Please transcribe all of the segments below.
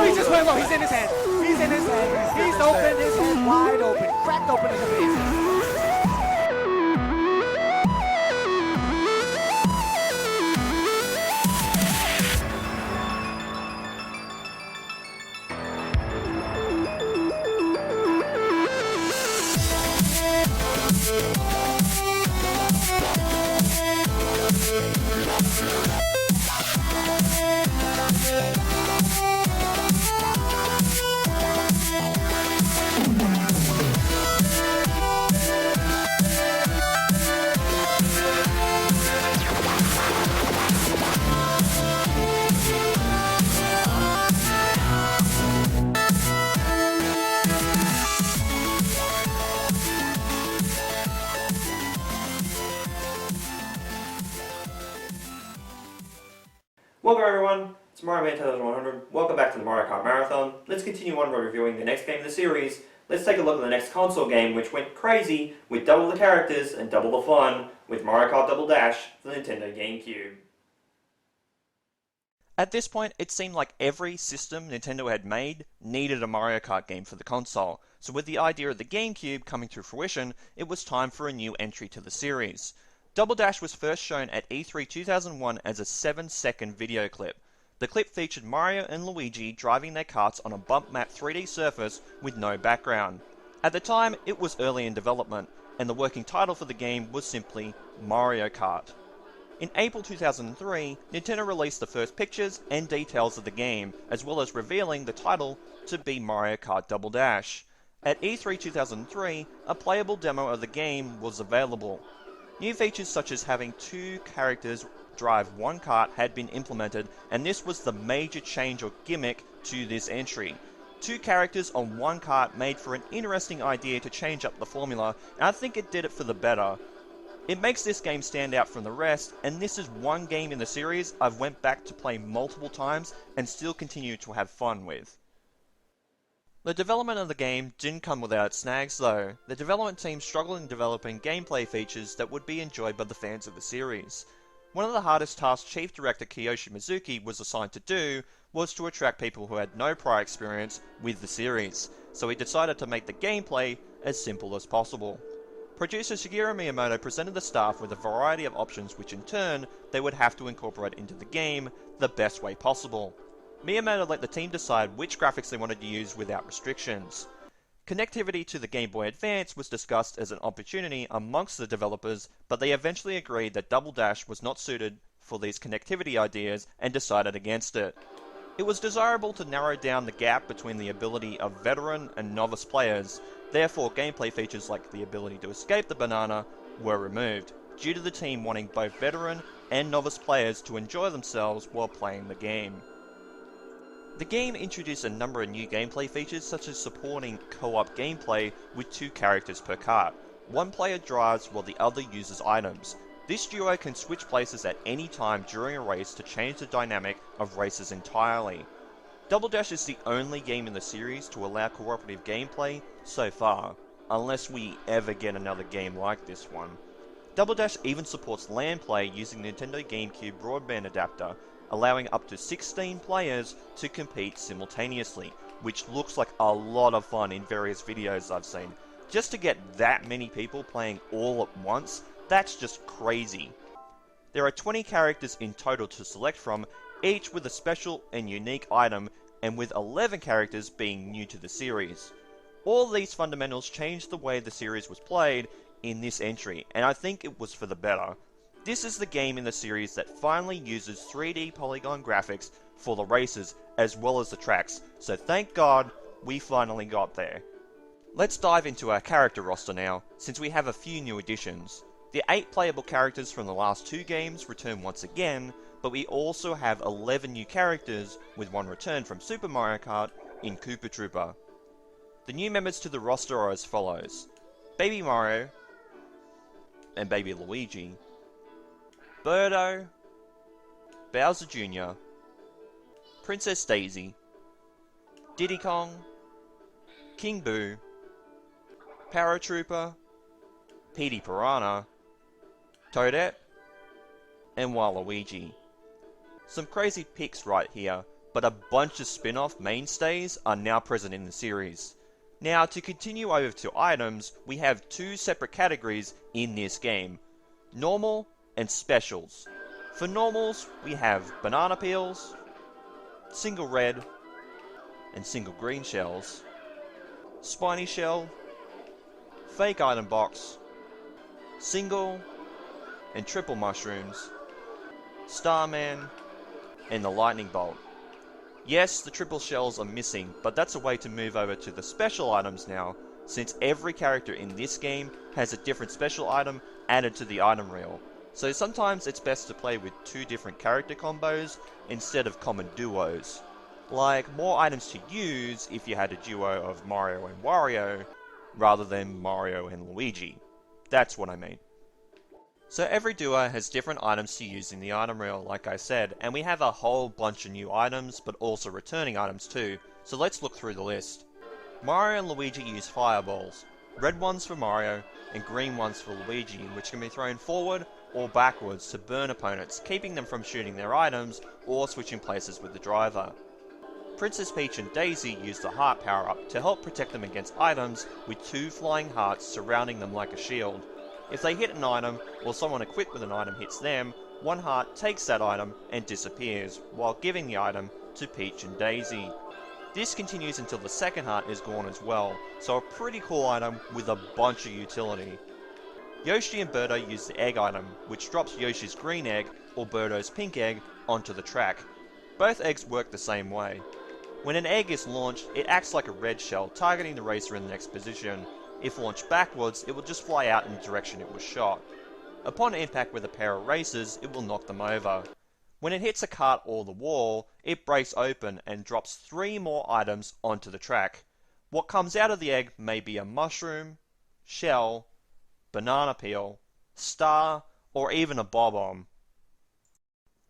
he just went low. He's in his head. He's in his head. He's open, his head wide open, cracked open at the base. Welcome everyone, it's Mario Kart 100. Welcome back to the Mario Kart Marathon. Let's continue on by reviewing the next game in the series. Let's take a look at the next console game, which went crazy with double the characters and double the fun with Mario Kart Double Dash for the Nintendo GameCube. At this point, it seemed like every system Nintendo had made needed a Mario Kart game for the console, so with the idea of the GameCube coming to fruition, it was time for a new entry to the series. Double Dash was first shown at E3 2001 as a 7-second video clip. The clip featured Mario and Luigi driving their karts on a bump map 3D surface with no background. At the time, it was early in development, and the working title for the game was simply Mario Kart. In April 2003, Nintendo released the first pictures and details of the game, as well as revealing the title to be Mario Kart Double Dash. At E3 2003, a playable demo of the game was available. New features such as having two characters drive one kart had been implemented, and this was the major change or gimmick to this entry. Two characters on one kart made for an interesting idea to change up the formula, and I think it did it for the better. It makes this game stand out from the rest, and this is one game in the series I've went back to play multiple times and still continue to have fun with. The development of the game didn't come without its snags though. The development team struggled in developing gameplay features that would be enjoyed by the fans of the series. One of the hardest tasks Chief Director Kiyoshi Mizuki was assigned to do was to attract people who had no prior experience with the series, so he decided to make the gameplay as simple as possible. Producer Shigeru Miyamoto presented the staff with a variety of options which in turn they would have to incorporate into the game the best way possible. Miyamoto let the team decide which graphics they wanted to use without restrictions. Connectivity to the Game Boy Advance was discussed as an opportunity amongst the developers, but they eventually agreed that Double Dash was not suited for these connectivity ideas and decided against it. It was desirable to narrow down the gap between the ability of veteran and novice players, therefore gameplay features like the ability to escape the banana were removed, due to the team wanting both veteran and novice players to enjoy themselves while playing the game. The game introduced a number of new gameplay features such as supporting co-op gameplay with two characters per kart. One player drives while the other uses items. This duo can switch places at any time during a race to change the dynamic of races entirely. Double Dash is the only game in the series to allow cooperative gameplay so far, unless we ever get another game like this one. Double Dash even supports LAN play using the Nintendo GameCube broadband adapter, allowing up to 16 players to compete simultaneously, which looks like a lot of fun in various videos I've seen. Just to get that many people playing all at once, that's just crazy. There are 20 characters in total to select from, each with a special and unique item, and with 11 characters being new to the series. All these fundamentals changed the way the series was played in this entry, and I think it was for the better. This is the game in the series that finally uses 3D polygon graphics for the races as well as the tracks, so thank God we finally got there. Let's dive into our character roster now, since we have a few new additions. The 8 playable characters from the last 2 games return once again, but we also have 11 new characters, with one return from Super Mario Kart in Cooperative. The new members to the roster are as follows: Baby Mario and Baby Luigi, Birdo, Bowser Jr., Princess Daisy, Diddy Kong, King Boo, Paratrooper, Petey Piranha, Toadette, and Waluigi. Some crazy picks right here, but a bunch of spin-off mainstays are now present in the series. Now, to continue over to items, we have two separate categories in this game: normal and specials. For normals, we have banana peels, single red and single green shells, spiny shell, fake item box, single and triple mushrooms, Starman, and the lightning bolt. Yes, the triple shells are missing, but that's a way to move over to the special items now, since every character in this game has a different special item added to the item reel. So sometimes it's best to play with two different character combos instead of common duos. Like more items to use if you had a duo of Mario and Wario, rather than Mario and Luigi. That's what I mean. So every duo has different items to use in the item reel, like I said, and we have a whole bunch of new items, but also returning items too, so let's look through the list. Mario and Luigi use fireballs, red ones for Mario, and green ones for Luigi, which can be thrown forward or backwards to burn opponents, keeping them from shooting their items or switching places with the driver. Princess Peach and Daisy use the heart power-up to help protect them against items with two flying hearts surrounding them like a shield. If they hit an item, or someone equipped with an item hits them, one heart takes that item and disappears, while giving the item to Peach and Daisy. This continues until the second heart is gone as well, so a pretty cool item with a bunch of utility. Yoshi and Birdo use the egg item, which drops Yoshi's green egg, or Birdo's pink egg, onto the track. Both eggs work the same way. When an egg is launched, it acts like a red shell, targeting the racer in the next position. If launched backwards, it will just fly out in the direction it was shot. Upon impact with a pair of racers, it will knock them over. When it hits a cart or the wall, it breaks open and drops 3 more items onto the track. What comes out of the egg may be a mushroom, shell, banana peel, star, or even a bob-omb.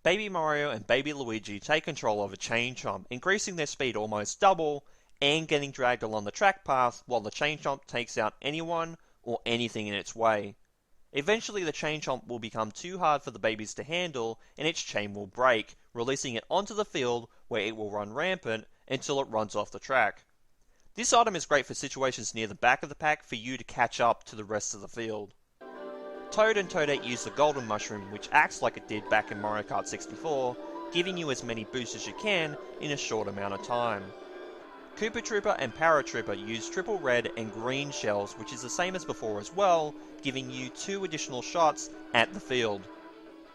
Baby Mario and Baby Luigi take control of a chain chomp, increasing their speed almost double, and getting dragged along the track path while the chain chomp takes out anyone or anything in its way. Eventually the chain chomp will become too hard for the babies to handle and its chain will break, releasing it onto the field where it will run rampant until it runs off the track. This item is great for situations near the back of the pack for you to catch up to the rest of the field. Toad and Toadette use the golden mushroom, which acts like it did back in Mario Kart 64, giving you as many boosts as you can in a short amount of time. Koopa Troopa and Paratroopa use triple red and green shells, which is the same as before as well, giving you 2 additional shots at the field.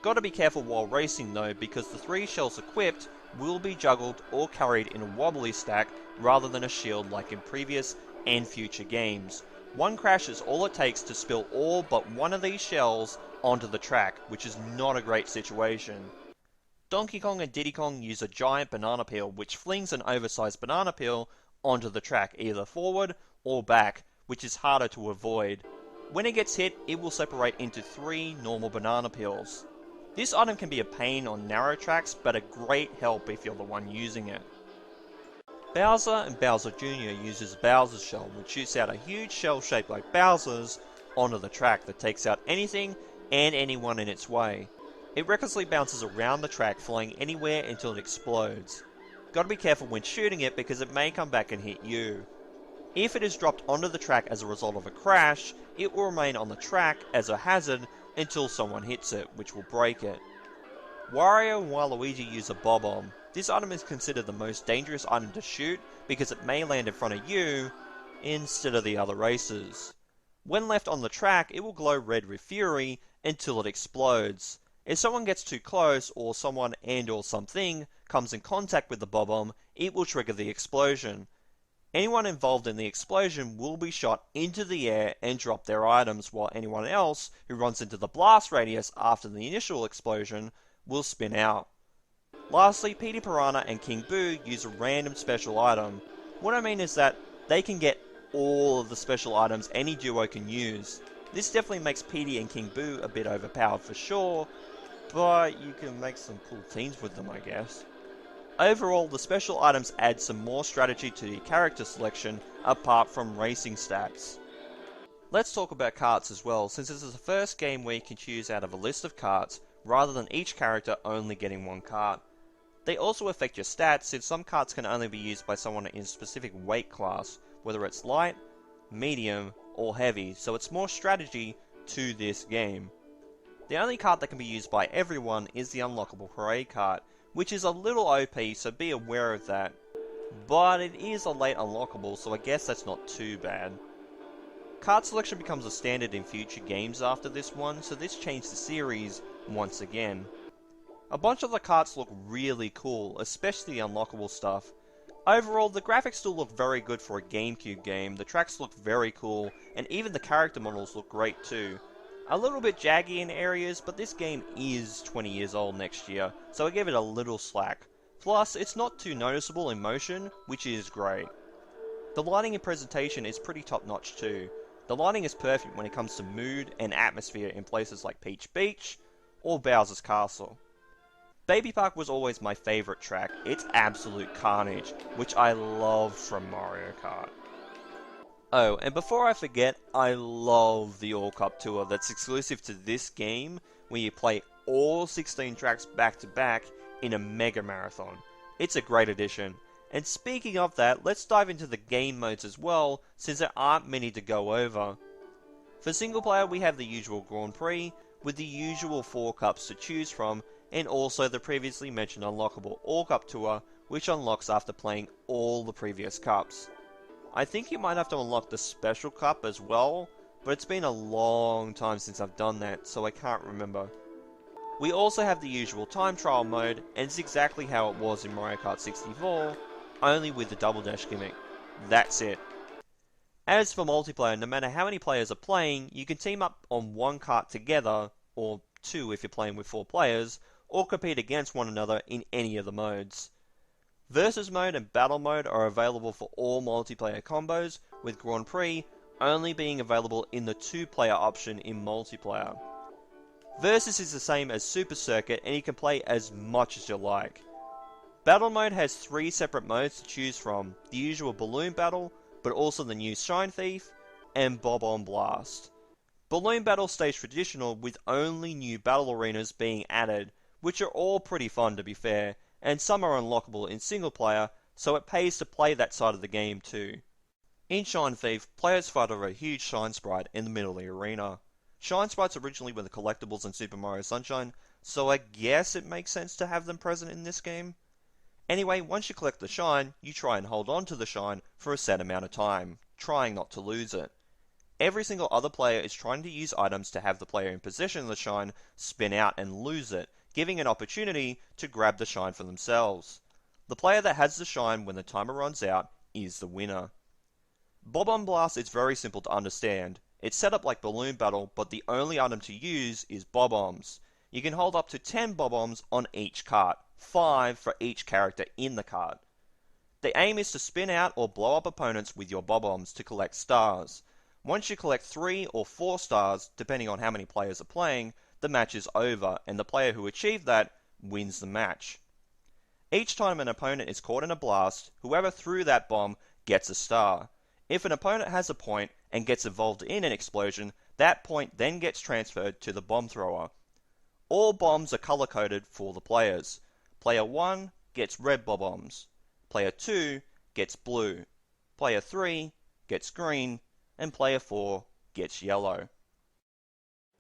Gotta be careful while racing though, because the 3 shells equipped will be juggled or carried in a wobbly stack rather than a shield like in previous and future games. One crash is all it takes to spill all but one of these shells onto the track, which is not a great situation. Donkey Kong and Diddy Kong use a giant banana peel, which flings an oversized banana peel onto the track, either forward or back, which is harder to avoid. When it gets hit, it will separate into 3 normal banana peels. This item can be a pain on narrow tracks, but a great help if you're the one using it. Bowser and Bowser Jr. uses Bowser's shell, which shoots out a huge shell shaped like Bowser's onto the track that takes out anything and anyone in its way. It recklessly bounces around the track, flying anywhere until it explodes. Gotta be careful when shooting it because it may come back and hit you. If it is dropped onto the track as a result of a crash, it will remain on the track as a hazard until someone hits it, which will break it. Wario and Waluigi use a bob-omb. This item is considered the most dangerous item to shoot because it may land in front of you instead of the other racers. When left on the track, it will glow red with fury until it explodes. If someone gets too close, or someone and/or something comes in contact with the bob-omb, it will trigger the explosion. Anyone involved in the explosion will be shot into the air and drop their items, while anyone else who runs into the blast radius after the initial explosion will spin out. Lastly, Petey Piranha and King Boo use a random special item. What I mean is that they can get all of the special items any duo can use. This definitely makes Petey and King Boo a bit overpowered for sure, but you can make some cool teams with them, I guess. Overall, the special items add some more strategy to your character selection apart from racing stats. Let's talk about carts as well, since this is the first game where you can choose out of a list of carts rather than each character only getting one cart. They also affect your stats, since some carts can only be used by someone in a specific weight class, whether it's light, medium, or heavy, so it's more strategy to this game. The only cart that can be used by everyone is the unlockable parade cart, which is a little OP, so be aware of that. But it is a late unlockable, so I guess that's not too bad. Cart selection becomes a standard in future games after this one, so this changed the series once again. A bunch of the carts look really cool, especially the unlockable stuff. Overall, the graphics still look very good for a GameCube game, the tracks look very cool, and even the character models look great too. A little bit jaggy in areas, but this game is 20 years old next year, so I give it a little slack. Plus, it's not too noticeable in motion, which is great. The lighting and presentation is pretty top notch too. The lighting is perfect when it comes to mood and atmosphere in places like Peach Beach or Bowser's Castle. Baby Park was always my favourite track. It's absolute carnage, which I love from Mario Kart. Oh, and before I forget, I love the All Cup Tour that's exclusive to this game, where you play all 16 tracks back to back in a mega marathon. It's a great addition. And speaking of that, let's dive into the game modes as well, since there aren't many to go over. For single player, we have the usual Grand Prix, with the usual 4 cups to choose from, and also the previously mentioned unlockable All Cup Tour, which unlocks after playing all the previous cups. I think you might have to unlock the Special Cup as well, but it's been a long time since I've done that, so I can't remember. We also have the usual time trial mode, and it's exactly how it was in Mario Kart 64, only with the Double Dash gimmick. That's it. As for multiplayer, no matter how many players are playing, you can team up on one kart together, or 2 if you're playing with 4 players, or compete against one another in any of the modes. Versus mode and battle mode are available for all multiplayer combos, with Grand Prix only being available in the 2-player option in multiplayer. Versus is the same as Super Circuit, and you can play as much as you like. Battle mode has 3 separate modes to choose from, the usual Balloon Battle, but also the new Shine Thief, and Bob-omb Blast. Balloon Battle stays traditional, with only new battle arenas being added, which are all pretty fun to be fair, and some are unlockable in single player, so it pays to play that side of the game too. In Shine Thief, players fight over a huge Shine Sprite in the middle of the arena. Shine Sprites originally were the collectibles in Super Mario Sunshine, so I guess it makes sense to have them present in this game. Anyway, once you collect the shine, you try and hold on to the shine for a set amount of time, trying not to lose it. Every single other player is trying to use items to have the player in possession of the shine spin out and lose it, giving an opportunity to grab the shine for themselves. The player that has the shine when the timer runs out is the winner. Bob-omb Blast is very simple to understand. It's set up like Balloon Battle, but the only item to use is Bob-ombs. You can hold up to 10 Bob-ombs on each cart, 5 for each character in the cart. The aim is to spin out or blow up opponents with your Bob-ombs to collect stars. Once you collect 3 or 4 stars, depending on how many players are playing, the match is over, and the player who achieved that wins the match. Each time an opponent is caught in a blast, whoever threw that bomb gets a star. If an opponent has a point and gets involved in an explosion, that point then gets transferred to the bomb thrower. All bombs are color-coded for the players. Player 1 gets red Bob-ombs. Player 2 gets blue. Player 3 gets green. And Player 4 gets yellow.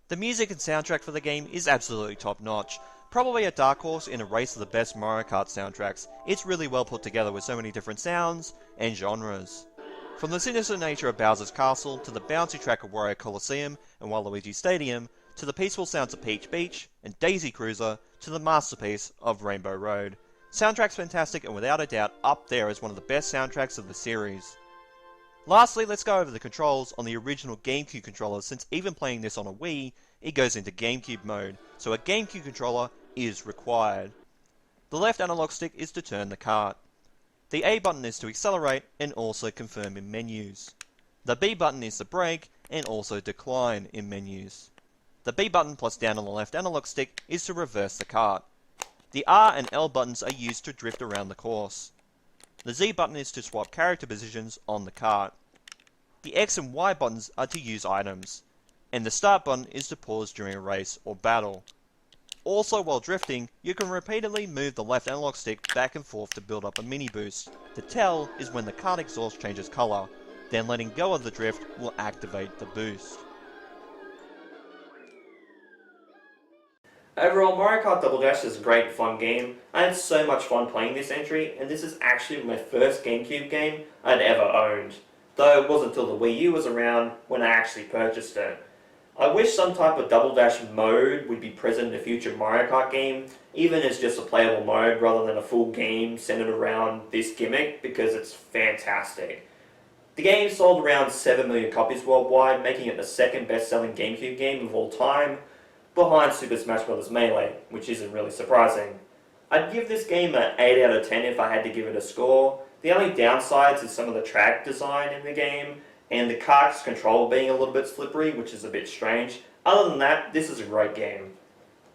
The music and soundtrack for the game is absolutely top-notch. Probably a dark horse in a race of the best Mario Kart soundtracks. It's really well put together with so many different sounds and genres. From the sinister nature of Bowser's Castle, to the bouncy track of Wario Coliseum and Waluigi Stadium, to the peaceful sounds of Peach Beach and Daisy Cruiser, to the masterpiece of Rainbow Road. Soundtrack's fantastic and without a doubt up there as one of the best soundtracks of the series. Lastly, let's go over the controls on the original GameCube controller, since even playing this on a Wii, it goes into GameCube mode, so a GameCube controller is required. The left analog stick is to turn the kart. The A button is to accelerate and also confirm in menus. The B button is to brake and also decline in menus. The B button plus down on the left analog stick is to reverse the kart. The R and L buttons are used to drift around the course. The Z button is to swap character positions on the kart. The X and Y buttons are to use items. And the start button is to pause during a race or battle. Also, while drifting, you can repeatedly move the left analog stick back and forth to build up a mini boost. The tell is when the kart exhaust changes colour, then letting go of the drift will activate the boost. Overall, Mario Kart Double Dash is a great fun game. I had so much fun playing this entry, and this is actually my first GameCube game I'd ever owned. Though it wasn't until the Wii U was around when I actually purchased it. I wish some type of Double Dash mode would be present in a future Mario Kart game, even as just a playable mode rather than a full game centered around this gimmick, because it's fantastic. The game sold around 7 million copies worldwide, making it the second best-selling GameCube game of all time, behind Super Smash Bros. Melee, which isn't really surprising. I'd give this game an 8 out of 10 if I had to give it a score. The only downsides is some of the track design in the game, and the kart's control being a little bit slippery, which is a bit strange. Other than that, this is a great game.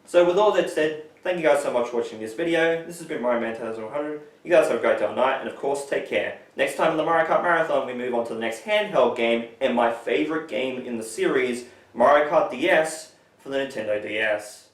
So with all that said, thank you guys so much for watching this video. This has been Mario Man 100. You guys have a great day or night, and of course, take care. Next time in the Mario Kart Marathon, we move on to the next handheld game, and my favourite game in the series, Mario Kart DS, for the Nintendo DS.